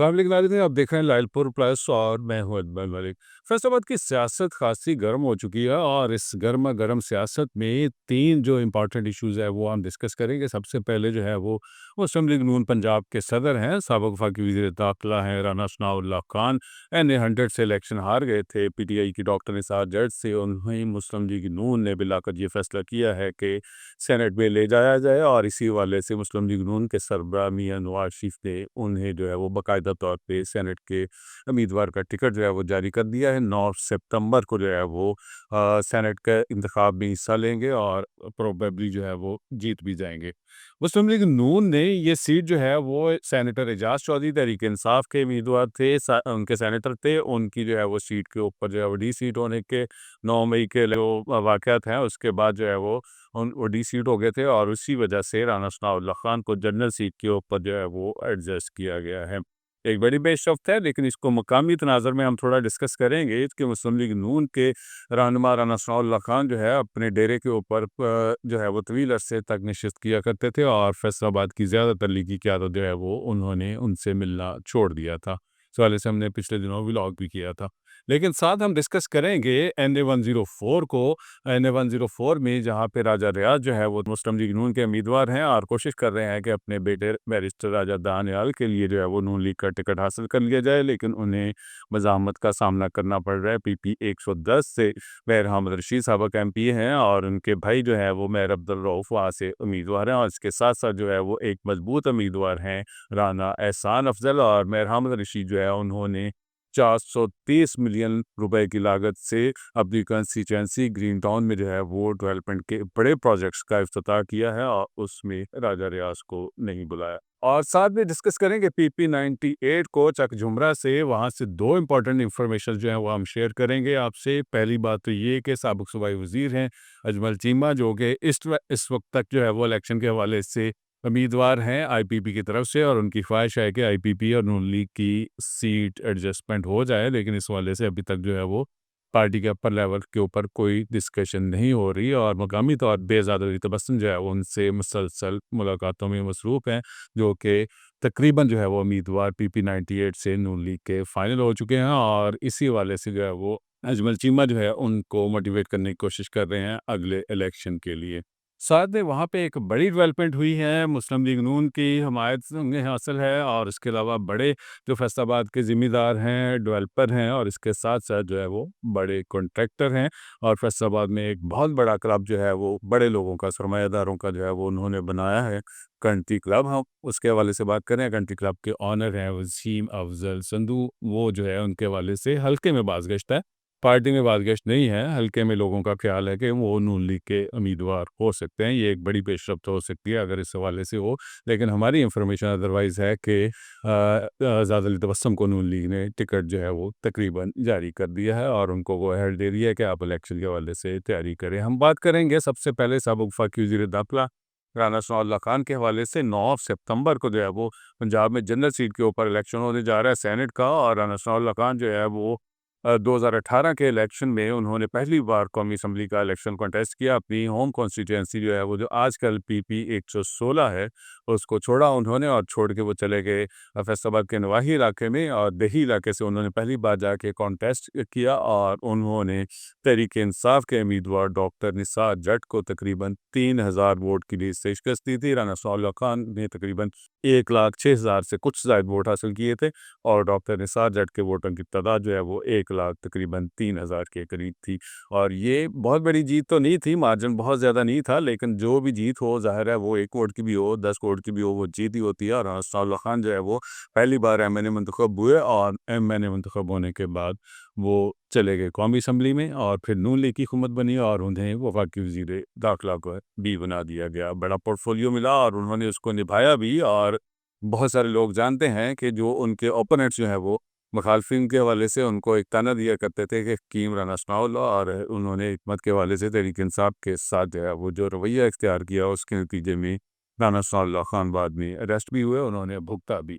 अस्सलाम वालेकुम नाज़रीन, आप देख रहे हैं लाइलपुर प्लस और मैं हूं अकबर मलिक। फैसलाबाद की सियासत खासी गर्म हो चुकी है और इस गर्मा गर्म सियासत में तीन जो इम्पोर्टेंट इश्यूज़ है वो हम डिस्कस करेंगे। सबसे पहले जो है वो मुस्लिम लीग नून पंजाब के सदर हैं, साबिक़ वफ़ाकी वज़ीर दाखिला हैं राना सनाउल्लाह खान। NA 100 से इलेक्शन हार गए थे PTI की डॉक्टर निसार जट से। उन्हें मुस्लिम लीग नून ने बिलाकर ये फैसला किया है कि सेनेट में ले जाया जाए और इसी हवाले से मुस्लिम लीग नून के सरबराह मियां नवाज शरीफ ने उन्हें जो है वो बाकायदा तौर पे सेनेट के उम्मीदवार का टिकट जो है वो जारी कर दिया है। 9 सितंबर को जो है वो सेनेट के इंतखाब में हिस्सा लेंगे और प्रोबेबली जो है वो जीत भी जाएंगे। मुस्लिम लीग नून ने ये सीट जो है वो सेनेटर एजाज चौधरी तहरीक इंसाफ के उम्मीदवार थे, उनके सेनेटर थे। उनकी जो है वो सीट के ऊपर जो है वो डी सीट होने के 9 मई के जो वाक़यात हैं उसके बाद जो है वो डी सीट हो गए थे और उसी वजह से राना सनाउल्लाह खान को जनरल सीट के ऊपर जो है वो एडजस्ट किया गया है। एक बड़ी पेशरफ्त है, लेकिन इसको मकामी तनाज़ुर में हम थोड़ा डिस्कस करेंगे कि मुस्लिम लीग नून के रहनुमा राना सनाउल्लाह खान जो है अपने डेरे के ऊपर जो है वो तवील अरसे तक नशिस्त किया करते थे और फैसलाबाद की ज़्यादातर लीगी क़यादत जो है वो उन्होंने उनसे मिलना छोड़ दिया था। इस हवाले से हमने पिछले दिनों व्लॉग भी किया था। लेकिन साथ हम डिस्कस करेंगे NA 104 को। NA 104 में जहाँ पे राजा रियाज जो है वो मुस्लिम लीग नून के उम्मीदवार हैं और कोशिश कर रहे हैं कि अपने बेटे बैरिस्टर राजा दानियाल के लिए जो है वो नून लीग का टिकट हासिल कर लिया जाए, लेकिन उन्हें मज़ाहमत का सामना करना पड़ रहा है PP 110 से। मेयर अहमद रशीद साहब MP हैं और उनके भाई जो है वो मेयर अब्दुल रऊफ़ वहाँ से उम्मीदवार हैं और इसके साथ साथ जो है वो एक मजबूत उम्मीदवार हैं राना एहसान अफजल। और मेयर अहमद रशीद जो है उन्होंने 430 मिलियन रुपए की लागत से अपनी कंस्टिट्यूंसी ग्रीन टाउन में जो है वो डेवलपमेंट के बड़े प्रोजेक्ट्स का इफ्तिताह किया है और उसमें राजा रियाज को नहीं बुलाया। और साथ में डिस्कस करेंगे PP 98 को चक झुमरा से। वहाँ से दो इम्पोर्टेंट इंफॉर्मेशन जो है वो हम शेयर करेंगे आपसे। पहली बात तो ये कि साबिक़ सूबाई वज़ीर हैं अजमल चीमा, जो कि इस वक्त तक जो है वो इलेक्शन के हवाले से उम्मीदवार हैं IPP की तरफ से और उनकी ख्वाहिश है कि IPP और नून लीग की सीट एडजस्टमेंट हो जाए, लेकिन इस हवाले से अभी तक जो है वो पार्टी के अपर लेवल के ऊपर कोई डिस्कशन नहीं हो रही और मकामी तौर पे ज़्यादा तबस्सुम जो है वो उनसे मुसलसल मुलाकातों में मसरूफ़ हैं, जो कि तकरीबन जो है वो उम्मीदवार PP 98 से नून लीग के फाइनल हो चुके हैं और इसी हवाले से जो है वो अजमल चीमा जो है उनको मोटिवेट करने की कोशिश कर रहे हैं अगले इलेक्शन के लिए। साथ में वहाँ पे एक बड़ी डेवलपमेंट हुई है, मुस्लिम लीग नून की हमायत उन्हें हासिल है और इसके अलावा बड़े जो फैसलाबाद के ज़िम्मेदार हैं, डेवलपर हैं और इसके साथ-साथ जो है वो बड़े कॉन्ट्रैक्टर हैं और फैसलाबाद में एक बहुत बड़ा क्लब जो है वो बड़े लोगों का, सरमायादारों का जो है वो उन्होंने बनाया है, कंट्री क्लब। हम उसके हवाले से बात करें, कंट्री क्लब के ओनर हैं वसीम अफजल संधू। वो जो है उनके हवाले से हल्के में बाज़गश्त है, पार्टी में बाज़गश्त नहीं है, हल्के में लोगों का ख्याल है कि वो नून लीग के उम्मीदवार हो सकते हैं। ये एक बड़ी पेशरफ्त हो सकती है अगर इस हवाले से हो, लेकिन हमारी इंफॉर्मेशन अदरवाइज़ है कि ज़ादली तबस्सुम को नून लीग ने टिकट जो है वो तकरीबन जारी कर दिया है और उनको वो अहल दे दिया है कि आप इलेक्शन के हवाले से तैयारी करें। हम बात करेंगे सबसे पहले साबिक़ वफ़ाकी वज़ीर दाखिला राना सनाउल्लाह खान के हवाले से। 9 सितंबर को जो है वो पंजाब में जनरल सीट के ऊपर इलेक्शन होने जा रहा है सेनेट का और राना सनाउल्लाह खान जो है वो 2018 के इलेक्शन में उन्होंने पहली बार कौमी असम्बली का इलेक्शन कॉन्टेस्ट किया। अपनी होम कॉन्स्टिट्यूंसी जो है वो जो आजकल PP 116 है उसको छोड़ा उन्होंने और छोड़ के वो चले गए फैसलाबाद के नवाही इलाके में और दही इलाके से उन्होंने पहली बार जाके कॉन्टेस्ट किया और उन्होंने तहरीक इंसाफ के उम्मीदवार डॉक्टर निसार जट को तकरीबन 3000 वोट की लीड से शिकस्त दी थी। राना सनाउल्लाह खान ने तकरीबन 1,06,000 से कुछ ज़ायद वोट हासिल किए थे और डॉक्टर निसार जट के वोटों की तादाद जो है वो 1 लाख तकरीबन 3,000 के करीब थी। और ये बहुत बड़ी जीत तो नहीं थी, मार्जिन बहुत ज़्यादा नहीं था, लेकिन जो भी जीत हो ज़ाहिर है वो 1 वोट की भी हो, 10 वोट की भी हो, वो जीत ही होती है। और राना सनाउल्लाह खान जो है वो पहली बार MNA मंतखब हुए और MNA मंतखब होने के बाद वो चले गए कौमी असम्बली में और फिर नून लीग की हुकूमत बनी और उन्हें वफाकी वज़ीर दाखिला को भी बना दिया गया। बड़ा पोर्टफोलियो मिला और उन्होंने उसको निभाया भी। और बहुत सारे लोग जानते हैं कि जो उनके ओपोनेंट्स जो हैं वो मुखालफिन के हवाले से उनको एक ताना दिया करते थे कि हकीम राना सनाउल्लाह, और उन्होंने हिकमत के हवाले से तहरीक इंसाफ के साथ जो है वो जो रवैया इख्तियार किया उसके नतीजे में राना सनाउल्लाह खान बाद में अरेस्ट भी हुए, उन्होंने भुगता भी।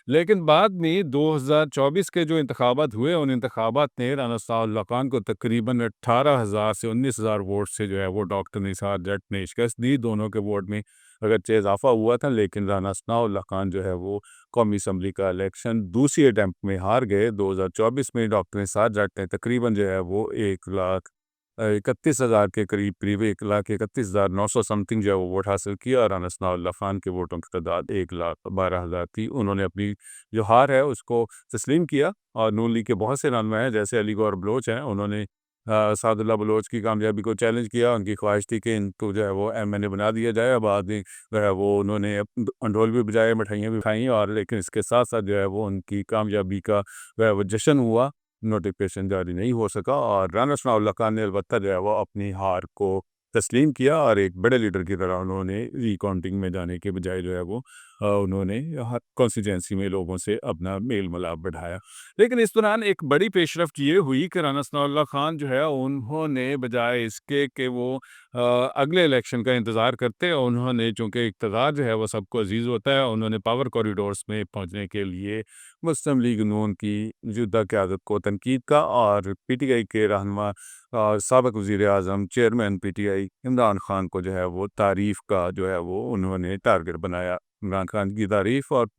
लेकिन बाद में 2024 के जो इंतखाबात हुए उन इंतखाबात ने राना सनाउल्लाह खान को तकरीबन 18,000 से 19,000 वोट से जो है वो डॉक्टर निसार जट ने शिकस्त दी। दोनों के वोट में अगरचे इजाफा हुआ था, लेकिन राना सनाउल्लाह खान जो है वो कौमी असम्बली का इलेक्शन दूसरी अटैम्प्ट में हार गए। 2024 में डॉक्टर निसार जट ने तकरीबन जो है वो 1,31,000 के करीब 1,31,900 समथिंग जो है वो वोट हासिल किया, और राना सनाउल्लाह खान के वोटों की तादाद 1,12,000 थी। उन्होंने अपनी जो हार है उसको तस्लीम किया, और नून लीग के बहुत से रहनुमा हैं जैसे अली गौहर बलोच हैं, उन्होंने सादुल्लाह बलोच की कामयाबी को चैलेंज किया। उनकी ख्वाहिश थी कि इनको जो है वो एमएनए बना दिया जाए। बाद में जो है वो उन्होंने ढोल भी बजाए, मिठाइयाँ भी खाई, और लेकिन इसके साथ साथ जो है वो उनकी कामयाबी का जो है वो जश्न हुआ। नोटिफिकेशन जारी नहीं हो सका, और राना सनाउल्लाह खान ने अलबत्ता जो है वो अपनी हार को तस्लीम किया, और एक बड़े लीडर की तरह उन्होंने रिकाउंटिंग में जाने के बजाय जो है वो उन्होंने हर कॉन्स्टिट्यूंसी में लोगों से अपना मेल मिलाप बढ़ाया। लेकिन इस दौरान एक बड़ी पेशरफ्त ये हुई कि राना सनाउल्लाह खान जो है उन्होंने बजाय इसके कि वो अगले इलेक्शन का इंतज़ार करते, उन्होंने, चूँकि इक़्तिदार जो है वो सबको अज़ीज़ होता है, उन्होंने पावर कॉरिडोर्स में पहुँचने के लिए मुस्लिम लीग नून की मौजूदा क़यादत को तनकीद का, और पीटीआई के रहनुमा साबिक़ वज़ीर-ए-आज़म चेयरमैन पीटीआई इमरान खान को जो है वो तारीफ़ का जो है वो उन्होंने टारगेट बनाया। इमरान खान की तारीफ़ और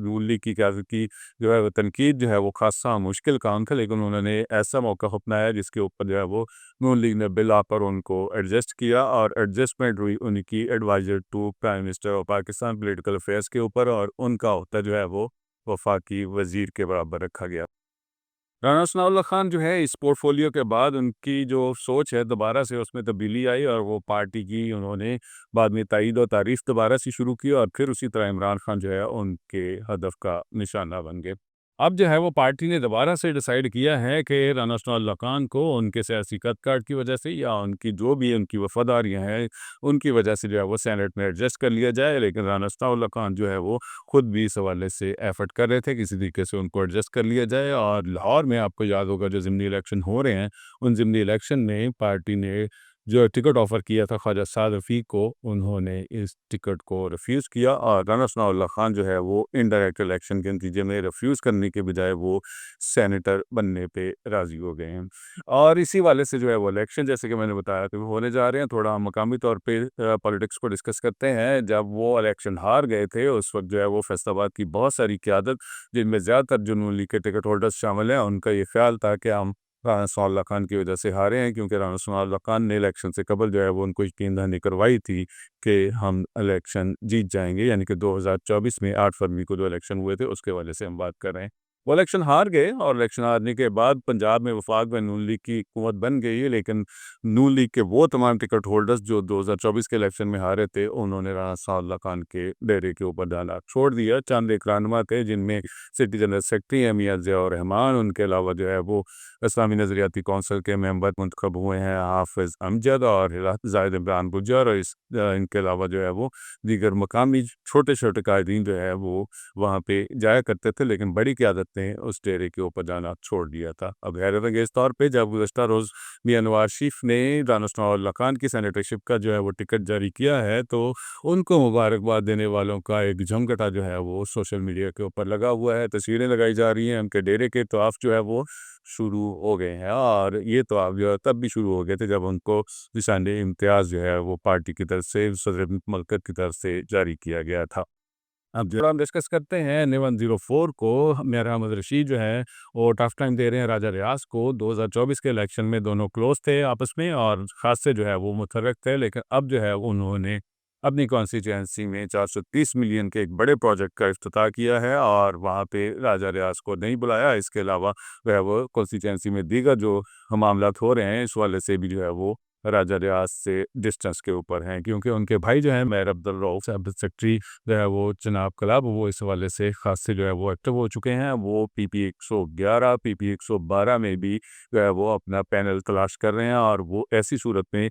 नून लीग की क़यादत की जो है वो तनकीद जो है वो ख़ासा मुश्किल काम था, लेकिन उन्होंने ऐसा मौका अपनाया जिसके ऊपर जो है वो नून लीग ने बिल आकर उनको एडजस्ट किया, और एडजस्टमेंट हुई उनकी adviser to prime minister of Pakistan political affairs के ऊपर, और उनका ओहदा जो है वो वफाकी वज़ीर के बराबर रखा गया। राना सनाउल्लाह खान जो है इस पोर्टफोलियो के बाद उनकी जो सोच है दोबारा से उसमें तब्दीली आई, और वो पार्टी की उन्होंने बाद में तायीद और तारीफ़ दोबारा से शुरू की, और फिर उसी तरह इमरान खान जो है उनके हदफ का निशाना बन गए। अब जो है वो पार्टी ने दोबारा से डिसाइड किया है कि राना सनाउल्लाह खान को उनके सियासी कद-काठ की वजह से, या उनकी जो भी उनकी वफ़ादारियाँ हैं, उनकी वजह से जो है वो सेनेट में एडजस्ट कर लिया जाए। लेकिन राना सनाउल्लाह खान जो है वो खुद भी इस हवाले से एफ़र्ट कर रहे थे, किसी तरीके से उनको एडजस्ट कर लिया जाए। और लाहौर में आपको याद होगा जो ज़िमनी इलेक्शन हो रहे हैं, उन ज़िमनी इलेक्शन में पार्टी ने जो टिकट ऑफ़र किया था ख्वाजा साद रफ़ीक को, उन्होंने इस टिकट को रिफ्यूज़ किया, और राना सनाउल्लाह खान जो है वो इनडायरेक्ट इलेक्शन के नतीजे में रिफ्यूज़ करने के बजाय वो सेनेटर बनने पे राज़ी हो गए हैं। और इसी वाले से जो है वो इलेक्शन, जैसे कि मैंने बताया था, वो होने जा रहे हैं। थोड़ा हम मकामी तौर पे पॉलिटिक्स को डिस्कस करते हैं। जब वो इलेक्शन हार गए थे, उस वक़्त जो है वो फैसलाबाद की बहुत सारी क़यादत, जिनमें ज़्यादातर जो नून लीग के टिकट होल्डर्स शामिल हैं, उनका ये ख़्याल था कि हम राना सनाउल्लाह खान की वजह से हारे हैं, क्योंकि राना सनाउल्लाह खान ने इलेक्शन से कबल जो है वो उनको यकीन दहानी करवाई थी कि हम इलेक्शन जीत जाएँगे। यानी कि 2024 में 8 फरवरी को जो इलेक्शन हुए थे उसके हवाले से हम बात कर रहे हैं। वो इलेक्शन हार गए, और इलेक्शन हारने के बाद पंजाब में वफाक में नून लीग की हुकूमत बन गई है, लेकिन नून लीग के वो तमाम टिकट होल्डर्स जो 2024 के इलेक्शन में हारे थे, उन्होंने राना सनाउल्लाह खान के डेरे के ऊपर जाना छोड़ दिया। चंद एक रहनुमा थे, जिनमें सिटी जनरल सेक्रेटरी हैं मियां ज़ियाउर रहमान, उनके अलावा जो है वो इस्लामी नज़रियाती कौंसिल के मेंबर मुंतखब हुए हैं हाफिज़ अमजद और ज़ाहिद इमरान बुज्जर, और इनके अलावा जो है वो दीगर मकामी छोटे-छोटे कायदीन जो है वो वहाँ पे जाया करते थे, लेकिन बड़ी क़यादत ने उस डेरे के ऊपर जाना छोड़ दिया था। अब हैरत-अंगेज़ तौर पे जब गुज़श्ता रोज़ मियां नवाज़ शरीफ ने राना सनाउल्लाह खान की सेनेटरशिप का जो है वो टिकट जारी किया है, तो उनको मुबारकबाद देने वालों का एक जमघटा जो है वो सोशल मीडिया के ऊपर लगा हुआ है। तस्वीरें लगाई जा रही हैं, उनके डेरे के तवाफ़ जो है वो शुरू हो गए हैं, और ये तवाफ़ जो है तब भी शुरू हो गए थे जब उनको निशान-ए-इम्तियाज़ जो है वो पार्टी की तरफ से, सदर ममलकत की तरफ से जारी किया गया था। अब जो हम डिस्कस करते हैं N 104 को, मियां रहमत रशीद जो है वो टफ टाइम दे रहे हैं राजा रियाज को। 2024 के इलेक्शन में दोनों क्लोज थे आपस में, और खास से जो है वो मुतफर्रिक थे, लेकिन अब जो है उन्होंने अपनी कॉन्स्टिट्यूंसी में 430 मिलियन के एक बड़े प्रोजेक्ट का इफ्तिताह किया है, और वहाँ पे राजा रियाज को नहीं बुलाया। इसके अलावा वह वो कॉन्स्टिट्यूंसी में दीगर जो मामलात हो रहे हैं, इस वाले से भी जो है वो राजा रियाज से डिस्टेंस के ऊपर हैं, क्योंकि उनके भाई जो हैं मेयर अब्दुल रऊफ साहब सेक्रेटरी जो है वो जनाब कलाब, वो इस हवाले से खास से जो है वो एक्टिव हो चुके हैं। वो पीपी 111 पीपी 112 में भी जो है वो अपना पैनल तलाश कर रहे हैं, और वो ऐसी सूरत में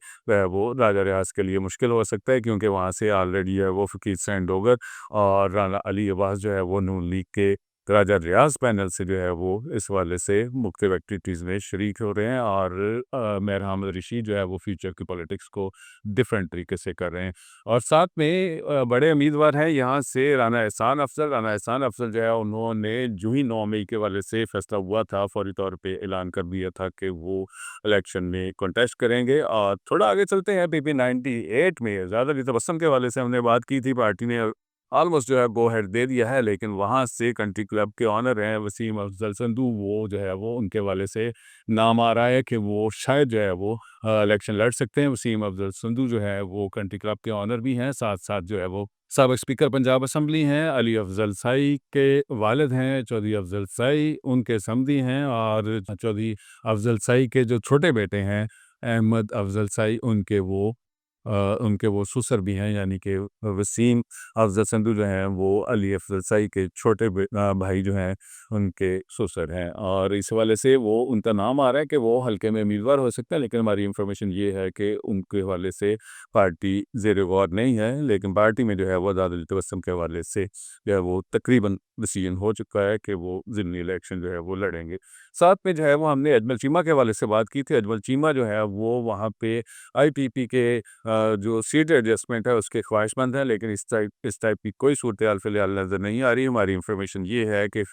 वो राजा रियाज के लिए मुश्किल हो सकता है, क्योंकि वहाँ से ऑलरेडी है वो फ़कीर सैन डोगर और राना अली अब्बास जो है वो नून लीग के राजा रियाज़ पैनल से जो है वो इस हवाले से मुख्तलिफ एक्टिविटीज़ में शरीक हो रहे हैं और मेहर हामिद रशीद जो है वो फ्यूचर की पॉलिटिक्स को डिफरेंट तरीके से कर रहे हैं। और साथ में बड़े उम्मीदवार हैं यहाँ से राना एहसान अफजल जो है उन्होंने जो ही 9 मई के हवाले से फैसला हुआ था फौरी तौर पे ऐलान कर दिया था कि वो इलेक्शन में कॉन्टेस्ट करेंगे। और थोड़ा आगे चलते हैं पीपी 98 में ज़्यादा तबस्सुम के हवाले से हमने बात की थी, पार्टी ने ऑलमोस्ट जो है गो अहेड दे दिया है, लेकिन वहाँ से कंट्री क्लब के ऑनर हैं वसीम अफजल संधू, वो जो है वो उनके हवाले से नाम आ रहा है कि वो शायद जो है वो इलेक्शन लड़ सकते हैं। वसीम अफजल संधू जो है वो कंट्री क्लब के ऑनर भी हैं, साथ साथ जो है वो साबिक स्पीकर पंजाब असम्बली हैं। अली अफजल साई के वालिद हैं चौधरी अफजल साई, उनके समधी हैं। और चौधरी अफजल साई के जो छोटे बेटे हैं अहमद अफजल साई, उनके वो ससुर भी हैं, यानी कि वसीम अफजल संधू जो हैं वो अली अफजल साई के छोटे भाई जो हैं उनके ससुर हैं। और इस हवाले से वो उनका नाम आ रहा है कि वो हल्के में उम्मीदवार हो सकते हैं, लेकिन हमारी इंफॉर्मेशन ये है कि उनके हवाले से पार्टी ज़ेर गौर नहीं है। लेकिन पार्टी में जो है वो ज़्यादा तबस्सुम के हवाले से जो है वो तकरीबन डिसीजन हो चुका है कि वो ज़िमनी इलेक्शन जो है वो लड़ेंगे। साथ में जो है वो हमने अजमल चीमा के हवाले से बात की थी। अजमल चीमा जो है वो वहाँ पे आईपीपी के जो सीट एडजस्टमेंट है उसके ख्वाहिशमंद हैं, लेकिन इस टाइप की कोई सूरत-ए-हाल फ़िलहाल नज़र नहीं आ रही। हमारी इंफॉर्मेशन ये है कि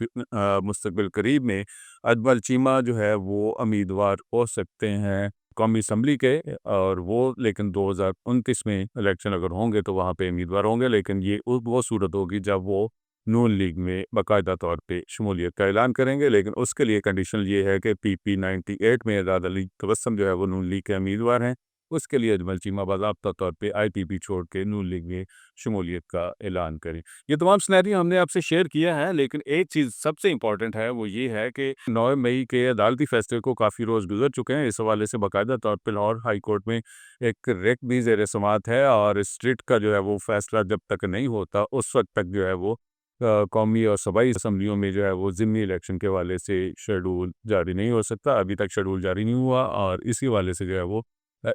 मुस्तक़बिल करीब में अजमल चीमा जो है वो उम्मीदवार हो सकते हैं कौमी असम्बली के, और वो लेकिन 2029 में इलेक्शन अगर होंगे तो वहाँ पे उम्मीदवार होंगे, लेकिन ये वो सूरत होगी जब वो नून लीग में बाकायदा तौर पे शमूलियत का ऐलान करेंगे। लेकिन उसके लिए कंडीशन ये है कि पीपी 98 में एजाज अली तबस्सुम जो है वो नून लीग के उम्मीदवार हैं। उसके लिए अजमल चीमा बाज़ाब्ता तौर पे आईपीपी छोड़ के नून लीग में शमूलियत का ऐलान करें। ये तमाम सिनेरियो हमने आपसे शेयर किया है, लेकिन एक चीज़ सबसे इम्पॉर्टेंट है वो ये है कि 9 मई के अदालती फैसले को काफ़ी रोज़ गुजर चुके हैं। इस हवाले से बाकायदा तौर पे लाहौर हाई कोर्ट में एक रिट भी ज़ेर समाअत है, और इस रिट का जो है वो फैसला जब तक नहीं होता उस वक्त तक जो है वो कौमी और सूबाई असम्बलियों में जो है वो ज़िमनी इलेक्शन के हवाले से शेड्यूल जारी नहीं हो सकता। अभी तक शेड्यूल जारी नहीं हुआ, और इसी हवाले से जो है वो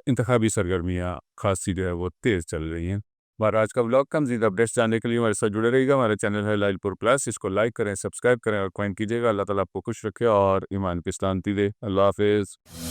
इंतखाबी सरगर्मियाँ खासी जो है वो तेज़ चल रही हैं। हमारा आज का व्लॉग का मज़ीद अपडेट्स जानने के लिए हमारे साथ जुड़े रहिएगा। हमारा चैनल है लाइलपुर प्लस, इसको लाइक करें, सब्सक्राइब करें और कमेंट कीजिएगा। अल्लाह ताला आपको खुश रखे और ईमान पे सलामती दे। अल्लाह हाफ़िज़।